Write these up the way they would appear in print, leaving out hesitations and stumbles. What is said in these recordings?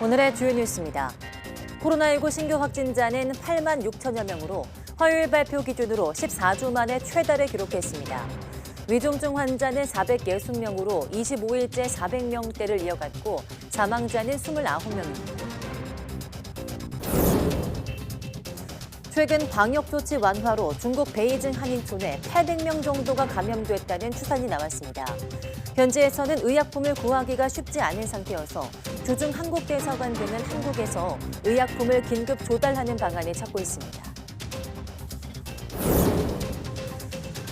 오늘의 주요 뉴스입니다. 코로나19 신규 확진자는 8만 6천여 명으로 화요일 발표 기준으로 14주 만에 최다를 기록했습니다. 위중증 환자는 460명으로 25일째 400명대를 이어갔고 사망자는 29명입니다. 최근 방역조치 완화로 중국 베이징 한인촌에 800명 정도가 감염됐다는 추산이 나왔습니다. 현지에서는 의약품을 구하기가 쉽지 않은 상태여서 주중 한국대사관 등은 한국에서 의약품을 긴급 조달하는 방안을 찾고 있습니다.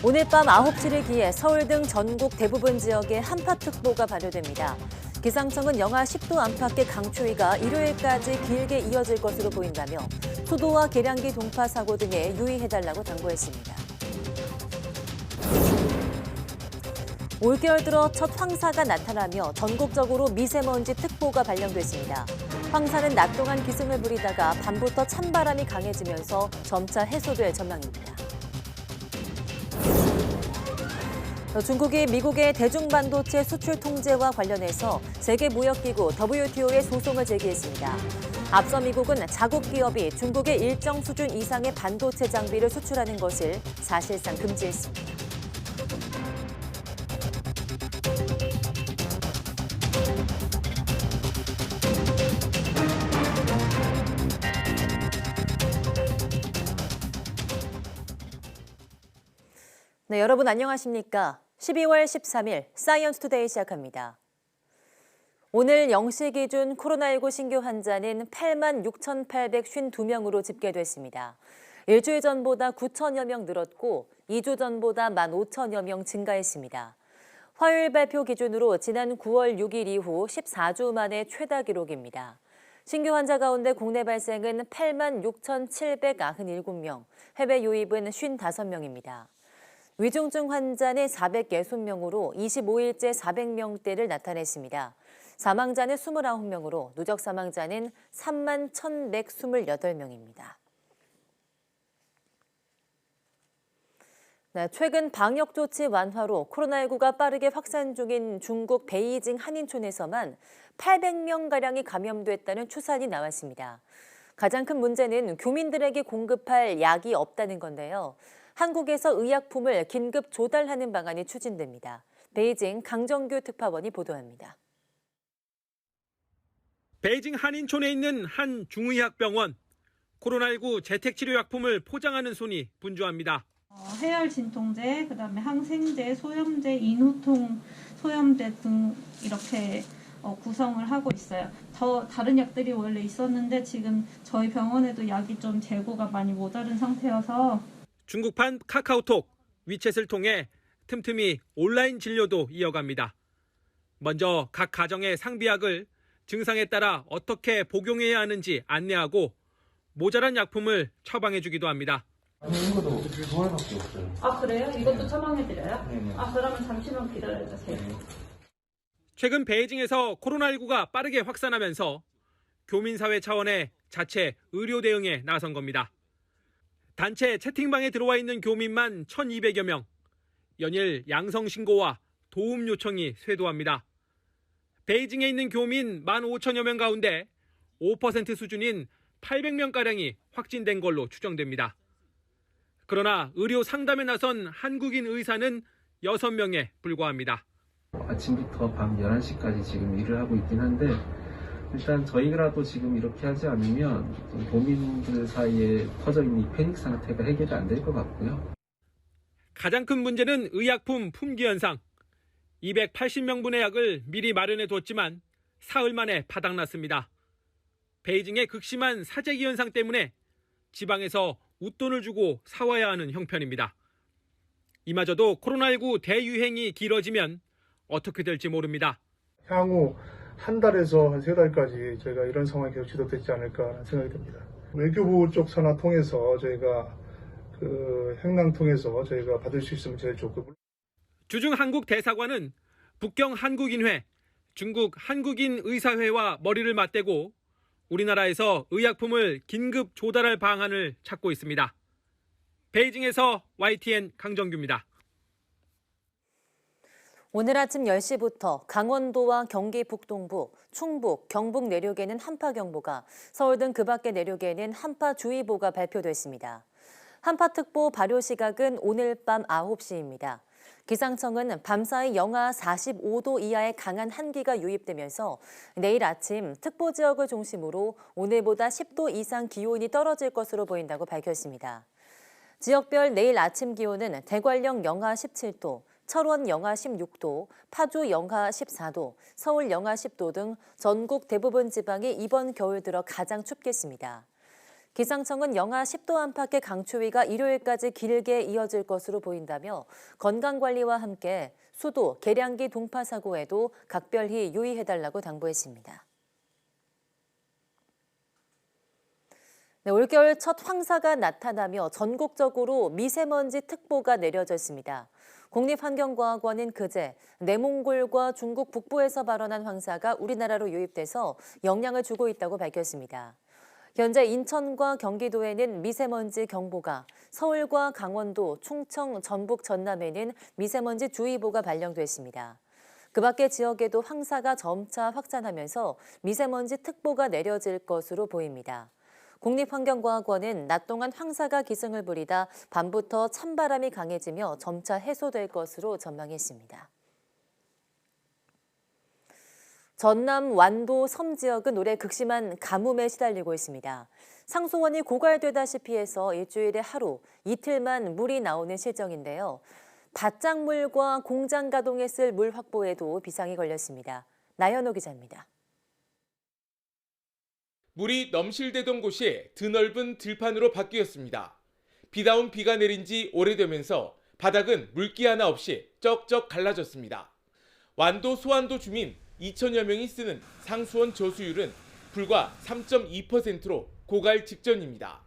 오늘 밤 9시를 기해 서울 등 전국 대부분 지역에 한파특보가 발효됩니다. 기상청은 영하 10도 안팎의 강추위가 일요일까지 길게 이어질 것으로 보인다며 수도와 계량기 동파 사고 등에 유의해달라고 당부했습니다. 올겨울 들어 첫 황사가 나타나며 전국적으로 미세먼지 특보가 발령됐습니다. 황사는 낮 동안 기승을 부리다가 밤부터 찬바람이 강해지면서 점차 해소될 전망입니다. 중국이 미국의 대중반도체 수출 통제와 관련해서 세계무역기구 WTO에 소송을 제기했습니다. 앞서 미국은 자국 기업이 중국의 일정 수준 이상의 반도체 장비를 수출하는 것을 사실상 금지했습니다. 네, 여러분 안녕하십니까? 12월 13일 사이언스 투데이 시작합니다. 오늘 0시 기준 코로나19 신규 환자는 8만 6,852명으로 집계됐습니다. 일주일 전보다 9천여 명 늘었고 2주 전보다 1만 5천여 명 증가했습니다. 화요일 발표 기준으로 지난 9월 6일 이후 14주 만에 최다 기록입니다. 신규 환자 가운데 국내 발생은 8만 6,797명, 해외 유입은 55명입니다. 위중증 환자는 460명으로 25일째 400명대를 나타냈습니다. 사망자는 29명으로 누적 사망자는 3만 1,128명입니다. 네, 최근 방역조치 완화로 코로나19가 빠르게 확산 중인 중국 베이징 한인촌에서만 800명가량이 감염됐다는 추산이 나왔습니다. 가장 큰 문제는 교민들에게 공급할 약이 없다는 건데요. 한국에서 의약품을 긴급 조달하는 방안이 추진됩니다. 베이징 강정규 특파원이 보도합니다. 베이징 한인촌에 있는 한 중의학병원. 코로나19 재택치료약품을 포장하는 손이 분주합니다. 해열 진통제, 그다음에 항생제, 소염제, 인후통 소염제 등 이렇게 구성을 하고 있어요. 더 다른 약들이 원래 있었는데 지금 저희 병원에도 약이 좀 재고가 많이 모자른 상태여서 중국판 카카오톡, 위챗을 통해 틈틈이 온라인 진료도 이어갑니다. 먼저 각 가정의 상비약을 증상에 따라 어떻게 복용해야 하는지 안내하고 모자란 약품을 처방해주기도 합니다. 아니, 이거도 두 알밖에 없어요. 아 그래요? 이것도 처방해드려요? 네네. 아 그러면 잠시만 기다려주세요. 네. 최근 베이징에서 코로나19가 빠르게 확산하면서 교민사회 차원의 자체 의료 대응에 나선 겁니다. 단체 채팅방에 들어와 있는 교민만 1,200여 명, 연일 양성 신고와 도움 요청이 쇄도합니다. 베이징에 있는 교민 15,000여 명 가운데 5% 수준인 800명가량이 확진된 걸로 추정됩니다. 그러나 의료 상담에 나선 한국인 의사는 6명에 불과합니다. 아침부터 밤 11시까지 지금 일을 하고 있긴 한데 일단 저희라도 지금 이렇게 하지 않으면 좀 도민들 사이에 퍼져있는 이 패닉 상태가 해결이 안 될 것 같고요. 가장 큰 문제는 의약품 품귀 현상. 280명분의 약을 미리 마련해 뒀지만 사흘 만에 바닥났습니다. 베이징의 극심한 사재기 현상 때문에 지방에서 웃돈을 주고 사와야 하는 형편입니다. 이마저도 코로나19 대유행이 길어지면 어떻게 될지 모릅니다. 향후 한 달에서 한 3달까지 저희가 이런 상황이 계속 지속되지 않을까 생각이 듭니다. 외교부 쪽 산하 통해서 저희가 행랑 통해서 저희가 받을 수 있으면 제일 좋고. 주중 한국 대사관은 북경 한국인회, 중국 한국인 의사회와 머리를 맞대고 우리나라에서 의약품을 긴급 조달할 방안을 찾고 있습니다. 베이징에서 YTN 강정규입니다. 오늘 아침 10시부터 강원도와 경기 북동부, 충북, 경북 내륙에는 한파경보가, 서울 등 그 밖의 내륙에는 한파주의보가 발표됐습니다. 한파특보 발효 시각은 오늘 밤 9시입니다. 기상청은 밤사이 영하 45도 이하의 강한 한기가 유입되면서 내일 아침 특보 지역을 중심으로 오늘보다 10도 이상 기온이 떨어질 것으로 보인다고 밝혔습니다. 지역별 내일 아침 기온은 대관령 영하 17도, 철원 영하 16도, 파주 영하 14도, 서울 영하 10도 등 전국 대부분 지방이 이번 겨울 들어 가장 춥겠습니다. 기상청은 영하 10도 안팎의 강추위가 일요일까지 길게 이어질 것으로 보인다며 건강관리와 함께 수도, 계량기 동파 사고에도 각별히 유의해달라고 당부했습니다. 네, 올겨울 첫 황사가 나타나며 전국적으로 미세먼지 특보가 내려졌습니다. 국립환경과학원은 그제 내몽골과 중국 북부에서 발원한 황사가 우리나라로 유입돼서 영향을 주고 있다고 밝혔습니다. 현재 인천과 경기도에는 미세먼지 경보가, 서울과 강원도, 충청, 전북, 전남에는 미세먼지 주의보가 발령됐습니다. 그 밖의 지역에도 황사가 점차 확산하면서 미세먼지 특보가 내려질 것으로 보입니다. 국립환경과학원은 낮 동안 황사가 기승을 부리다 밤부터 찬바람이 강해지며 점차 해소될 것으로 전망했습니다. 전남 완도 섬 지역은 올해 극심한 가뭄에 시달리고 있습니다. 상수원이 고갈되다시피 해서 일주일에 하루, 이틀만 물이 나오는 실정인데요. 바짝물과 공장 가동에 쓸 물 확보에도 비상이 걸렸습니다. 나현호 기자입니다. 물이 넘실대던 곳이 드넓은 들판으로 바뀌었습니다. 비다운 비가 내린 지 오래되면서 바닥은 물기 하나 없이 쩍쩍 갈라졌습니다. 완도 소완도 주민 2천여 명이 쓰는 상수원 저수율은 불과 3.2%로 고갈 직전입니다.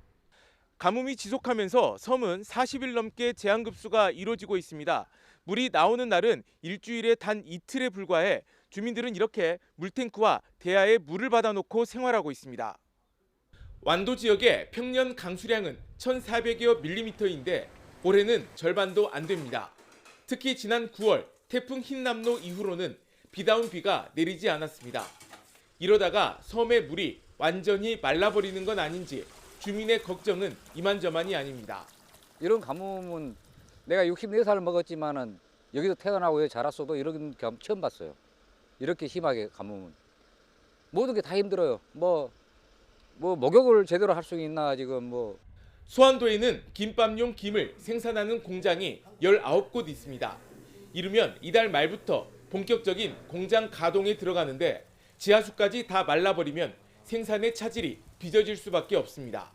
가뭄이 지속하면서 섬은 40일 넘게 제한급수가 이루어지고 있습니다. 물이 나오는 날은 일주일에 단 이틀에 불과해 주민들은 이렇게 물탱크와 대야에 물을 받아놓고 생활하고 있습니다. 완도 지역의 평년 강수량은 1,400여 밀리미터인데 올해는 절반도 안 됩니다. 특히 지난 9월 태풍 흰남노 이후로는 비다운 비가 내리지 않았습니다. 이러다가 섬의 물이 완전히 말라버리는 건 아닌지 주민의 걱정은 이만저만이 아닙니다. 이런 가뭄은 내가 64살 먹었지만은 여기서 태어나고 여기 자랐어도 이런 경험 처음 봤어요. 이렇게 심하게 가뭄은. 모든 게 다 힘들어요. 뭐 목욕을 제대로 할 수 있나 지금 뭐. 소완도에는 김밥용 김을 생산하는 공장이 19곳 있습니다. 이르면 이달 말부터 본격적인 공장 가동에 들어가는데 지하수까지 다 말라버리면 생산의 차질이 빚어질 수밖에 없습니다.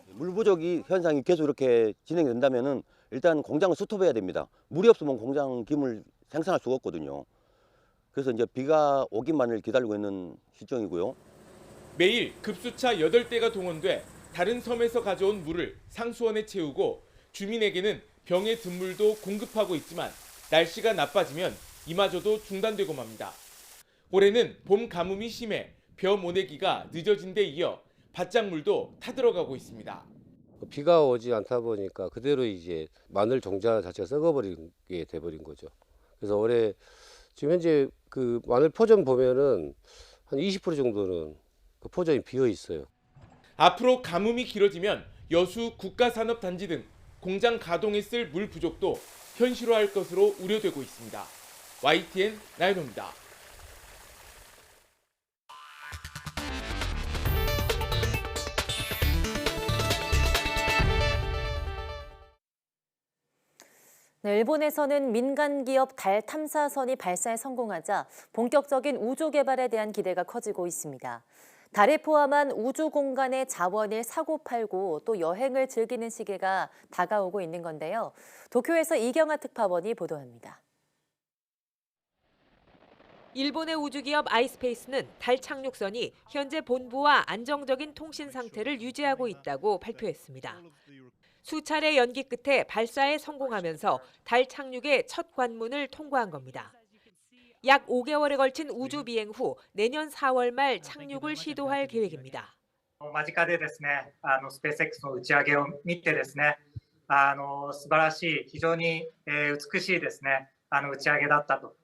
물 부족이 현상이 계속 이렇게 진행된다면은 일단 공장을 스톱해야 됩니다. 물이 없으면 공장 김을 생산할 수가 없거든요. 그래서 이제 비가 오기만을 기다리고 있는 실정이고요. 매일 급수차 8대가 동원돼 다른 섬에서 가져온 물을 상수원에 채우고 주민에게는 병에 든 물도 공급하고 있지만 날씨가 나빠지면 이마저도 중단되고 맙니다. 올해는 봄 가뭄이 심해 벼 모내기가 늦어진 데 이어 밭작물도 타들어가고 있습니다. 비가 오지 않다 보니까 그대로 이제 마늘 종자 자체가 썩어버리게 돼버린 거죠. 그래서 올해 지금 현재 그 마늘 포전 보면은 한 20% 정도는 그 포전이 비어 있어요. 앞으로 가뭄이 길어지면 여수 국가산업단지 등 공장 가동에 쓸 물 부족도 현실화할 것으로 우려되고 있습니다. YTN 나연호입니다. 네, 일본에서는 민간 기업 달 탐사선이 발사에 성공하자 본격적인 우주 개발에 대한 기대가 커지고 있습니다. 달에 포함한 우주 공간의 자원을 사고 팔고 또 여행을 즐기는 시기가 다가오고 있는 건데요. 도쿄에서 이경아 특파원이 보도합니다. 일본의 우주기업 아이스페이스는 달 착륙선이 현재 본부와 안정적인 통신 상태를 유지하고 있다고 발표했습니다. 수차례 연기 끝에 발사에 성공하면서 달 착륙의 첫 관문을 통과한 겁니다. 약 5개월에 걸친 우주 비행 후 내년 4월 말 착륙을 시도할 계획입니다. 間近でですね、スペース X の打ち上げを見てですね、素晴らしい非常に美しいですね、打ち上げだったと。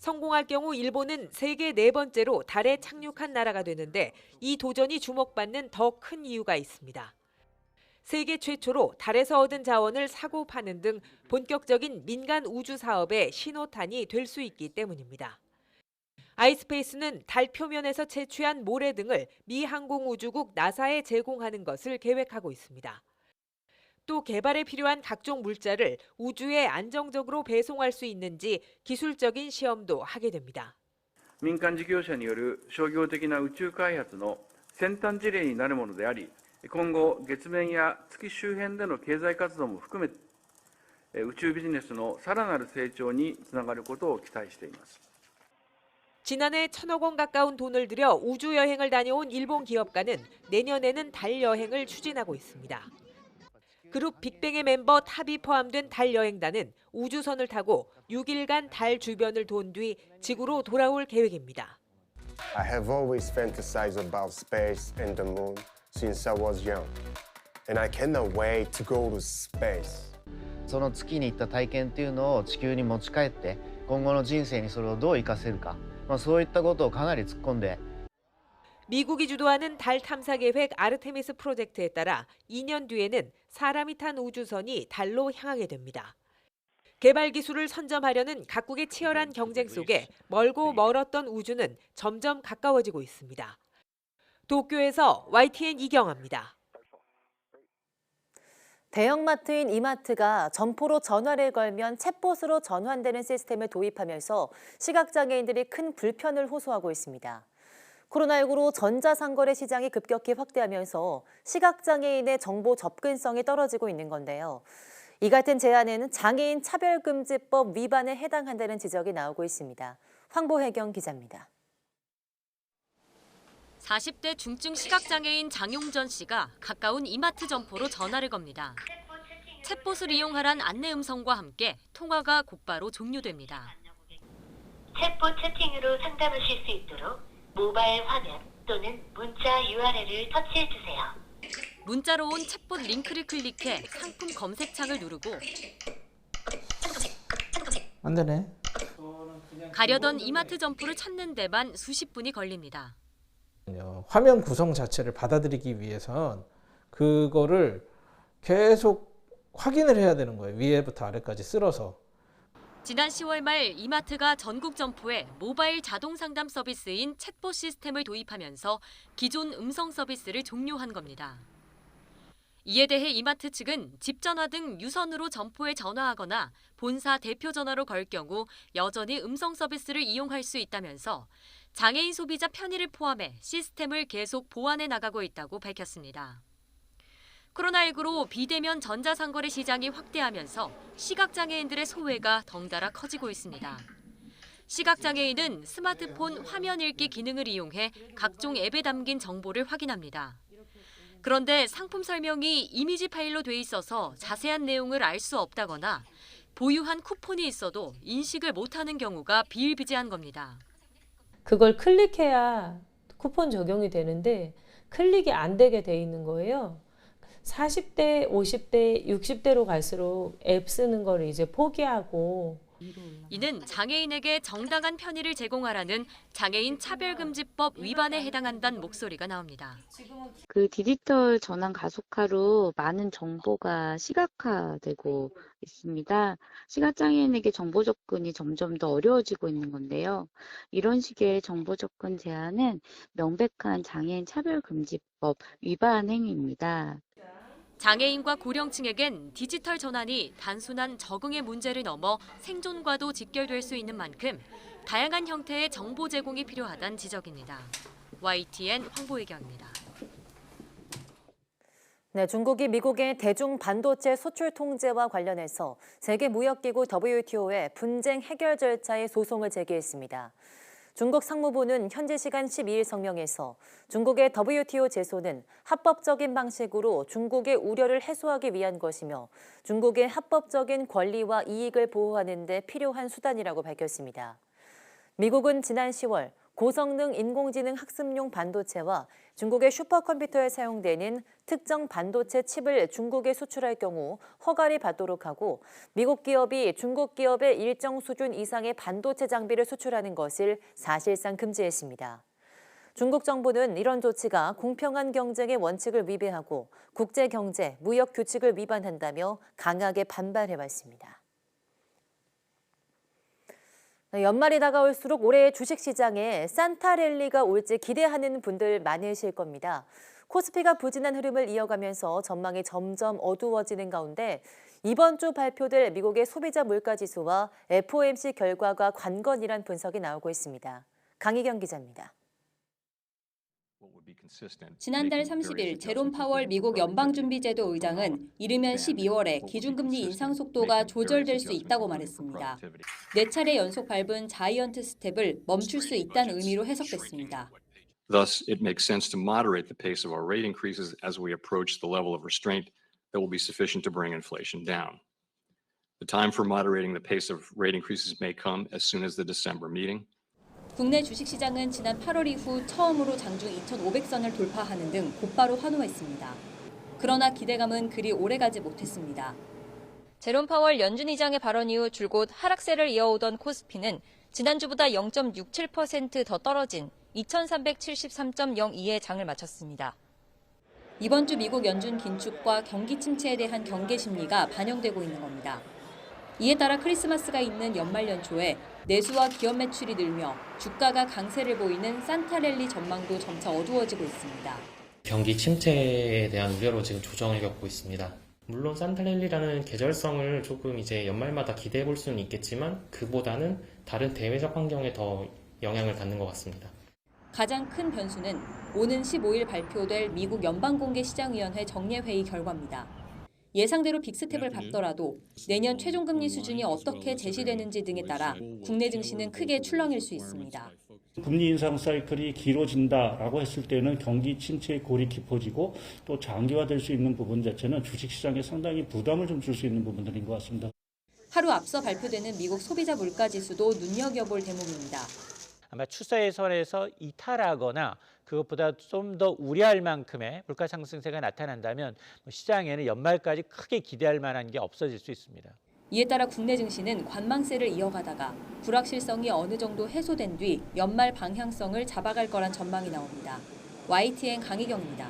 성공할 경우 일본은 세계 4번째로 달에 착륙한 나라가 되는데 이 도전이 주목받는 더 큰 이유가 있습니다. 세계 최초로 달에서 얻은 자원을 사고 파는 등 본격적인 민간 우주 사업의 신호탄이 될 수 있기 때문입니다. 아이스페이스는 달 표면에서 채취한 모래 등을 미 항공우주국 나사에 제공하는 것을 계획하고 있습니다. 또 개발에 필요한 각종 물자를 우주에 안정적으로 배송할 수 있는지 기술적인 시험도 하게 됩니다. 民間事業者による商業的な宇宙開発の先端事例になるものであり、今後月面や月周辺での経済活動も含め宇宙ビジネスのさらなる成長につながることを期待しています。 지난해 1,000억 원 가까운 돈을 들여 우주 여행을 다녀온 일본 기업가는 내년에는 달 여행을 추진하고 있습니다. 그룹 빅뱅의 멤버 탑이 포함된 달 여행단은 우주선을 타고 6일간 달 주변을 돈 뒤 지구로 돌아올 계획입니다. I have always fantasized about space and the moon since I was young, and I cannot wait to go to space. その月に行った体験っていうのを地球に持ち帰って今後の人生にそれをどう生かせるか、そういったことをかなり突っ込んで 미국이 주도하는 달 탐사 계획 아르테미스 프로젝트에 따라 2년 뒤에는 사람이 탄 우주선이 달로 향하게 됩니다. 개발 기술을 선점하려는 각국의 치열한 경쟁 속에 멀고 멀었던 우주는 점점 가까워지고 있습니다. 도쿄에서 YTN 이경아입니다. 대형마트인 이마트가 점포로 전화를 걸면 챗봇으로 전환되는 시스템을 도입하면서 시각장애인들이 큰 불편을 호소하고 있습니다. 코로나19로 전자상거래 시장이 급격히 확대하면서 시각장애인의 정보 접근성이 떨어지고 있는 건데요. 이 같은 제안에는 장애인 차별금지법 위반에 해당한다는 지적이 나오고 있습니다. 황보혜경 기자입니다. 40대 중증 시각장애인 장용전 씨가 가까운 이마트 점포로 전화를 겁니다. 챗봇을 이용하란 안내 음성과 함께 통화가 곧바로 종료됩니다. 챗봇 채팅으로 상담하실 수 있도록 모바일 화면 또는 문자 URL을 터치해주세요. 문자로 온 챗봇 링크를 클릭해 상품 검색창을 누르고 안 되네. 가려던 이마트 점포를 찾는 데만 수십 분이 걸립니다. 화면 구성 자체를 받아들이기 위해선 그거를 계속 확인을 해야 되는 거예요. 위에부터 아래까지 쓸어서. 지난 10월 말 이마트가 전국 점포에 모바일 자동 상담 서비스인 챗봇 시스템을 도입하면서 기존 음성 서비스를 종료한 겁니다. 이에 대해 이마트 측은 집 전화 등 유선으로 점포에 전화하거나 본사 대표 전화로 걸 경우 여전히 음성 서비스를 이용할 수 있다면서 장애인 소비자 편의를 포함해 시스템을 계속 보완해 나가고 있다고 밝혔습니다. 코로나19로 비대면 전자상거래 시장이 확대하면서 시각장애인들의 소외가 덩달아 커지고 있습니다. 시각장애인은 스마트폰 화면 읽기 기능을 이용해 각종 앱에 담긴 정보를 확인합니다. 그런데 상품 설명이 이미지 파일로 돼 있어서 자세한 내용을 알 수 없다거나 보유한 쿠폰이 있어도 인식을 못하는 경우가 비일비재한 겁니다. 그걸 클릭해야 쿠폰 적용이 되는데 클릭이 안 되게 돼 있는 거예요. 40대, 50대, 60대로 갈수록 앱 쓰는 걸 이제 포기하고 이는 장애인에게 정당한 편의를 제공하라는 장애인 차별금지법 위반에 해당한다는 목소리가 나옵니다. 그 디지털 전환 가속화로 많은 정보가 시각화되고 있습니다. 시각장애인에게 정보 접근이 점점 더 어려워지고 있는 건데요. 이런 식의 정보 접근 제한은 명백한 장애인 차별금지법 위반 행위입니다. 장애인과 고령층에겐 디지털 전환이 단순한 적응의 문제를 넘어 생존과도 직결될 수 있는 만큼 다양한 형태의 정보 제공이 필요하다는 지적입니다. YTN 황보혜경입니다. 네, 중국이 미국의 대중 반도체 수출 통제와 관련해서 세계무역기구 WTO에 분쟁 해결 절차의 소송을 제기했습니다. 중국 상무부는 현지 시간 12일 성명에서 중국의 WTO 제소는 합법적인 방식으로 중국의 우려를 해소하기 위한 것이며 중국의 합법적인 권리와 이익을 보호하는 데 필요한 수단이라고 밝혔습니다. 미국은 지난 10월 고성능 인공지능 학습용 반도체와 중국의 슈퍼컴퓨터에 사용되는 특정 반도체 칩을 중국에 수출할 경우 허가를 받도록 하고 미국 기업이 중국 기업에 일정 수준 이상의 반도체 장비를 수출하는 것을 사실상 금지했습니다. 중국 정부는 이런 조치가 공평한 경쟁의 원칙을 위배하고 국제경제, 무역 규칙을 위반한다며 강하게 반발해왔습니다. 연말이 다가올수록 올해 주식시장에 산타랠리가 올지 기대하는 분들 많으실 겁니다. 코스피가 부진한 흐름을 이어가면서 전망이 점점 어두워지는 가운데 이번 주 발표될 미국의 소비자 물가지수와 FOMC 결과가 관건이란 분석이 나오고 있습니다. 강희경 기자입니다. 지난달 30일 제롬 파월 미국 연방준비제도 의장은 이르면 12월에 기준금리 인상 속도가 조절될 수 있다고 말했습니다. 4차례 연속 밟은 자이언트 스텝을 멈출 수 있다는 의미로 해석됐습니다. Thus, it makes sense to moderate the pace of our rate increases as we approach the level of restraint that will be sufficient to bring inflation down. The time for moderating the pace of rate increases may come as soon as the December meeting. 국내 주식시장은 지난 8월 이후 처음으로 장중 2,500선을 돌파하는 등 곧바로 환호했습니다. 그러나 기대감은 그리 오래가지 못했습니다. 제롬 파월 연준 의장의 발언 이후 줄곧 하락세를 이어오던 코스피는 지난주보다 0.67% 더 떨어진 2,373.02의 장을 마쳤습니다. 이번 주 미국 연준 긴축과 경기 침체에 대한 경계 심리가 반영되고 있는 겁니다. 이에 따라 크리스마스가 있는 연말 연초에 내수와 기업 매출이 늘며 주가가 강세를 보이는 산타랠리 전망도 점차 어두워지고 있습니다. 경기 침체에 대한 우려로 지금 조정을 겪고 있습니다. 물론 산타랠리라는 계절성을 조금 이제 연말마다 기대해 볼 수는 있겠지만 그보다는 다른 대외적 환경에 더 영향을 갖는 것 같습니다. 가장 큰 변수는 오는 15일 발표될 미국 연방공개시장위원회 정례회의 결과입니다. 예상대로 빅스텝을 밟더라도 내년 최종금리 수준이 어떻게 제시되는지 등에 따라 국내 증시는 크게 출렁일 수 있습니다. 금리 인상 사이클이 길어진다라고 했을 때는 경기 침체의 골이 깊어지고 또 장기화될 수 있는 부분 자체는 주식시장에 상당히 부담을 좀 줄 수 있는 부분들인 것 같습니다. 하루 앞서 발표되는 미국 소비자 물가지수도 눈여겨볼 대목입니다. 아마 추세 예선에서 이탈하거나 그것보다 좀 더 우려할 만큼의 물가 상승세가 나타난다면 시장에는 연말까지 크게 기대할 만한 게 없어질 수 있습니다. 이에 따라 국내 증시는 관망세를 이어가다가 불확실성이 어느 정도 해소된 뒤 연말 방향성을 잡아갈 거란 전망이 나옵니다. YTN 강희경입니다.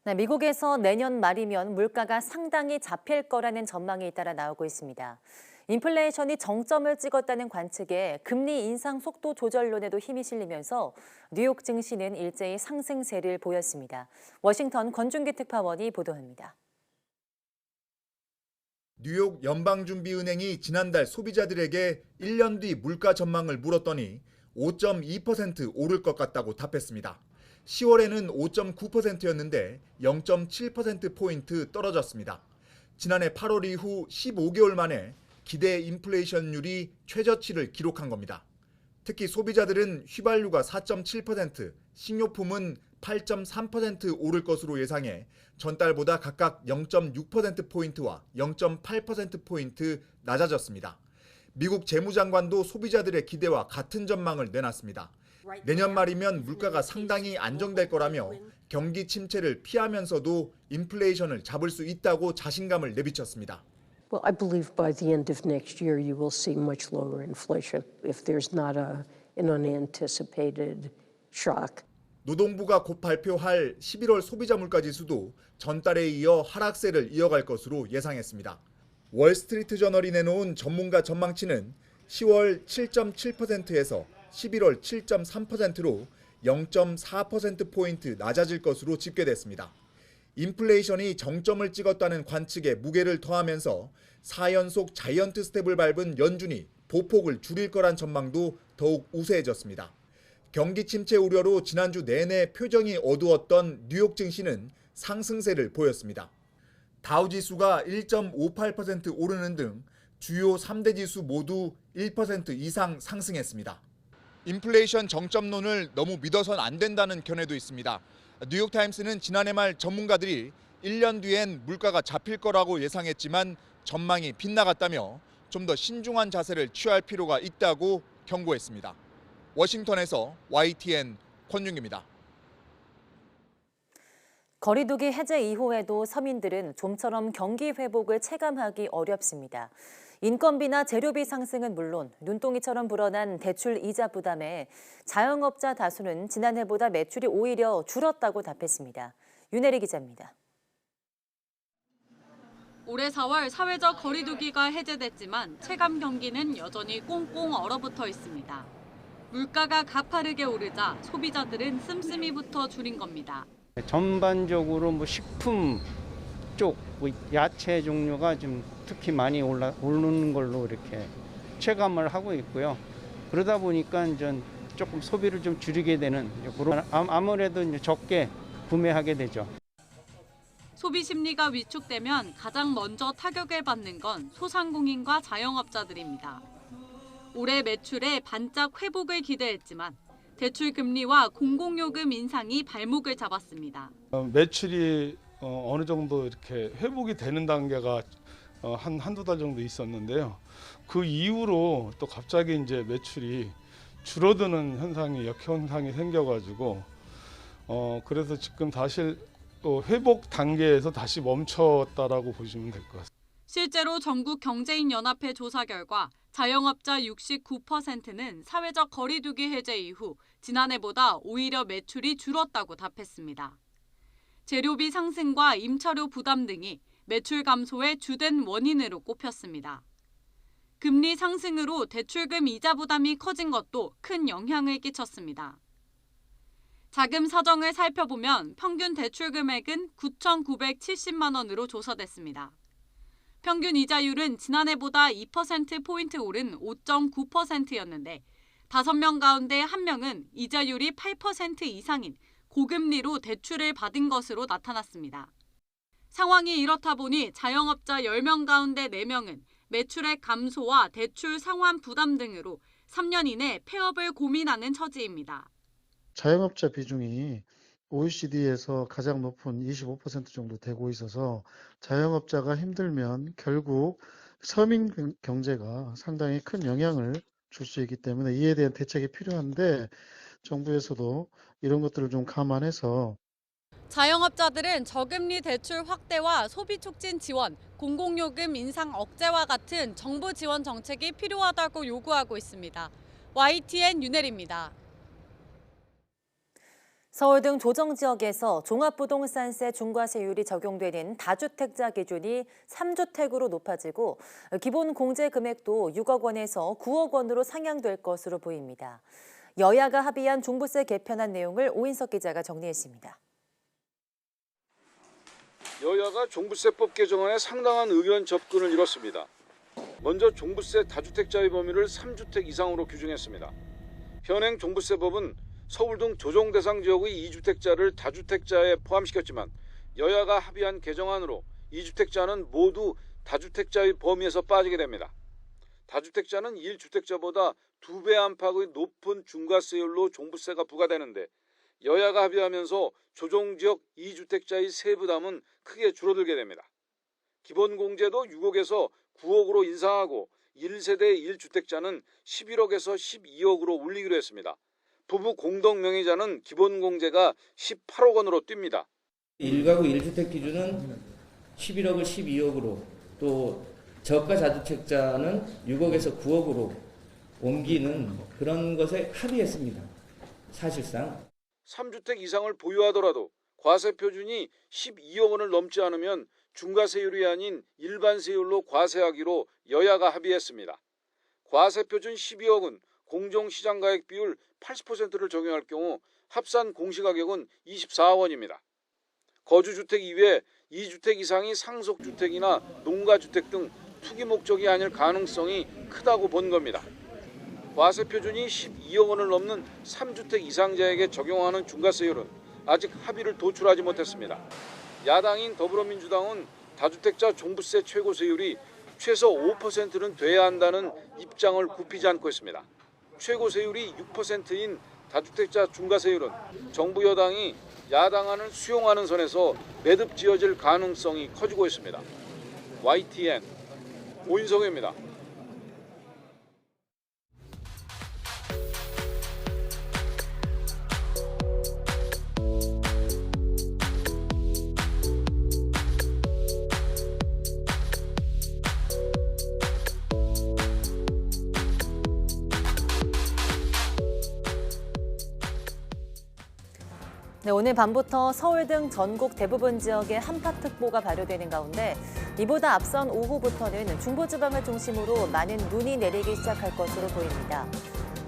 네, 미국에서 내년 말이면 물가가 상당히 잡힐 거라는 전망이 잇따라 나오고 있습니다. 인플레이션이 정점을 찍었다는 관측에 금리 인상 속도 조절론에도 힘이 실리면서 뉴욕 증시는 일제히 상승세를 보였습니다. 워싱턴 권준기 특파원이 보도합니다. 뉴욕 연방준비은행이 지난달 소비자들에게 1년 뒤 물가 전망을 물었더니 5.2% 오를 것 같다고 답했습니다. 10월에는 5.9%였는데 0.7%포인트 떨어졌습니다. 지난해 8월 이후 15개월 만에 기대 인플레이션율이 최저치를 기록한 겁니다. 특히 소비자들은 휘발유가 4.7%, 식료품은 8.3% 오를 것으로 예상해 전달보다 각각 0.6%포인트와 0.8%포인트 낮아졌습니다. 미국 재무장관도 소비자들의 기대와 같은 전망을 내놨습니다. 내년 말이면 물가가 상당히 안정될 거라며 경기 침체를 피하면서도 인플레이션을 잡을 수 있다고 자신감을 내비쳤습니다. Well, I believe by the end of next year you will see much lower inflation if there's not an unanticipated shock. 노동부가 곧 발표할 11월 소비자 물가지수도 전달에 이어 하락세를 이어갈 것으로 예상했습니다. 월스트리트 저널이 내놓은 전문가 전망치는 10월 7.7%에서 11월 7.3%로 0.4%포인트 낮아질 것으로 집계됐습니다. 인플레이션이 정점을 찍었다는 관측에 무게를 더하면서 4연속 자이언트 스텝을 밟은 연준이 보폭을 줄일 거란 전망도 더욱 우세해졌습니다. 경기 침체 우려로 지난주 내내 표정이 어두웠던 뉴욕 증시는 상승세를 보였습니다. 다우지수가 1.58% 오르는 등 주요 3대 지수 모두 1% 이상 상승했습니다. 인플레이션 정점론을 너무 믿어선 안 된다는 견해도 있습니다. 뉴욕타임스는 지난해 말 전문가들이 1년 뒤엔 물가가 잡힐 거라고 예상했지만 전망이 빗나갔다며 좀 더 신중한 자세를 취할 필요가 있다고 경고했습니다. 워싱턴에서 YTN 권윤기입니다. 거리두기 해제 이후에도 서민들은 좀처럼 경기 회복을 체감하기 어렵습니다. 인건비나 재료비 상승은 물론 눈덩이처럼 불어난 대출 이자 부담에 자영업자 다수는 지난해보다 매출이 오히려 줄었다고 답했습니다. 윤혜리 기자입니다. 올해 4월 사회적 거리두기가 해제됐지만 체감 경기는 여전히 꽁꽁 얼어붙어 있습니다. 물가가 가파르게 오르자 소비자들은 씀씀이부터 줄인 겁니다. 전반적으로 식품 쪽, 야채 종류가 좀 특히 많이 오르는 걸로 이렇게 체감을 하고 있고요. 그러다 보니까 이제 조금 소비를 좀 줄이게 되는 그런 아무래도 이제 적게 구매하게 되죠. 소비 심리가 위축되면 가장 먼저 타격을 받는 건 소상공인과 자영업자들입니다. 올해 매출에 반짝 회복을 기대했지만 대출 금리와 공공요금 인상이 발목을 잡았습니다. 매출이 어느 정도 이렇게 회복이 되는 단계가 한두 달 정도 있었는데요. 그 이후로 또 갑자기 이제 매출이 줄어드는 역현상이 생겨가지고 그래서 지금 사실 회복 단계에서 다시 멈췄다라고 보시면 될 것 같습니다. 실제로 전국경제인연합회 조사 결과 자영업자 69%는 사회적 거리두기 해제 이후 지난해보다 오히려 매출이 줄었다고 답했습니다. 재료비 상승과 임차료 부담 등이 매출 감소의 주된 원인으로 꼽혔습니다. 금리 상승으로 대출금 이자 부담이 커진 것도 큰 영향을 끼쳤습니다. 자금 사정을 살펴보면 평균 대출 금액은 9,970만 원으로 조사됐습니다. 평균 이자율은 지난해보다 2%포인트 오른 5.9%였는데 5명 가운데 1명은 이자율이 8% 이상인 고금리로 대출을 받은 것으로 나타났습니다. 상황이 이렇다 보니 자영업자 10명 가운데 4명은 매출액 감소와 대출 상환 부담 등으로 3년 이내 폐업을 고민하는 처지입니다. 자영업자 비중이 OECD에서 가장 높은 25% 정도 되고 있어서 자영업자가 힘들면 결국 서민 경제가 상당히 큰 영향을 줄 수 있기 때문에 이에 대한 대책이 필요한데 정부에서도 이런 것들을 좀 감안해서 자영업자들은 저금리 대출 확대와 소비 촉진 지원, 공공요금 인상 억제와 같은 정부 지원 정책이 필요하다고 요구하고 있습니다. YTN 윤혜리입니다. 서울 등 조정 지역에서 종합부동산세 중과세율이 적용되는 다주택자 기준이 3주택으로 높아지고 기본 공제 금액도 6억 원에서 9억 원으로 상향될 것으로 보입니다. 여야가 합의한 종부세 개편안 내용을 오인석 기자가 정리했습니다. 여야가 종부세법 개정안에 상당한 의견 접근을 이뤘습니다. 먼저 종부세 다주택자의 범위를 3주택 이상으로 규정했습니다. 현행 종부세법은 서울 등 조정 대상 지역의 2주택자를 다주택자에 포함시켰지만 여야가 합의한 개정안으로 2주택자는 모두 다주택자의 범위에서 빠지게 됩니다. 다주택자는 1주택자보다 2배 안팎의 높은 중과세율로 종부세가 부과되는데 여야가 합의하면서 조정지역 2주택자의 세부담은 크게 줄어들게 됩니다. 기본공제도 6억에서 9억으로 인상하고 1세대 1주택자는 11억에서 12억으로 올리기로 했습니다. 부부 공동명의자는 기본공제가 18억 원으로 뜁니다. 1가구 1주택 기준은 11억을 12억으로 또 저가 다주택자는 6억에서 9억으로 옮기는 그런 것에 합의했습니다. 사실상 3주택 이상을 보유하더라도 과세 표준이 12억 원을 넘지 않으면 중과세율이 아닌 일반세율로 과세하기로 여야가 합의했습니다. 과세 표준 12억은 공정시장가액 비율 80%를 적용할 경우 합산 공시가격은 24원입니다. 거주주택 이외에 2주택 이상이 상속주택이나 농가주택 등 투기 목적이 아닐 가능성이 크다고 본 겁니다. 과세 표준이 12억 원을 넘는 3주택 이상자에게 적용하는 중과세율은 아직 합의를 도출하지 못했습니다. 야당인 더불어민주당은 다주택자 종부세 최고세율이 최소 5%는 돼야 한다는 입장을 굽히지 않고 있습니다. 최고세율이 6%인 다주택자 중과세율은 정부 여당이 야당안을 수용하는 선에서 매듭지어질 가능성이 커지고 있습니다. YTN 오인석입니다. 네, 오늘 밤부터 서울 등 전국 대부분 지역에 한파특보가 발효되는 가운데 이보다 앞선 오후부터는 중부지방을 중심으로 많은 눈이 내리기 시작할 것으로 보입니다.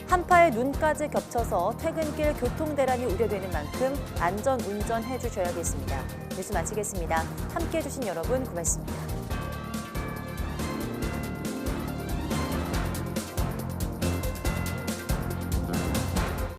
한파에 눈까지 겹쳐서 퇴근길 교통대란이 우려되는 만큼 안전 운전해 주셔야겠습니다. 뉴스 마치겠습니다. 함께해 주신 여러분 고맙습니다.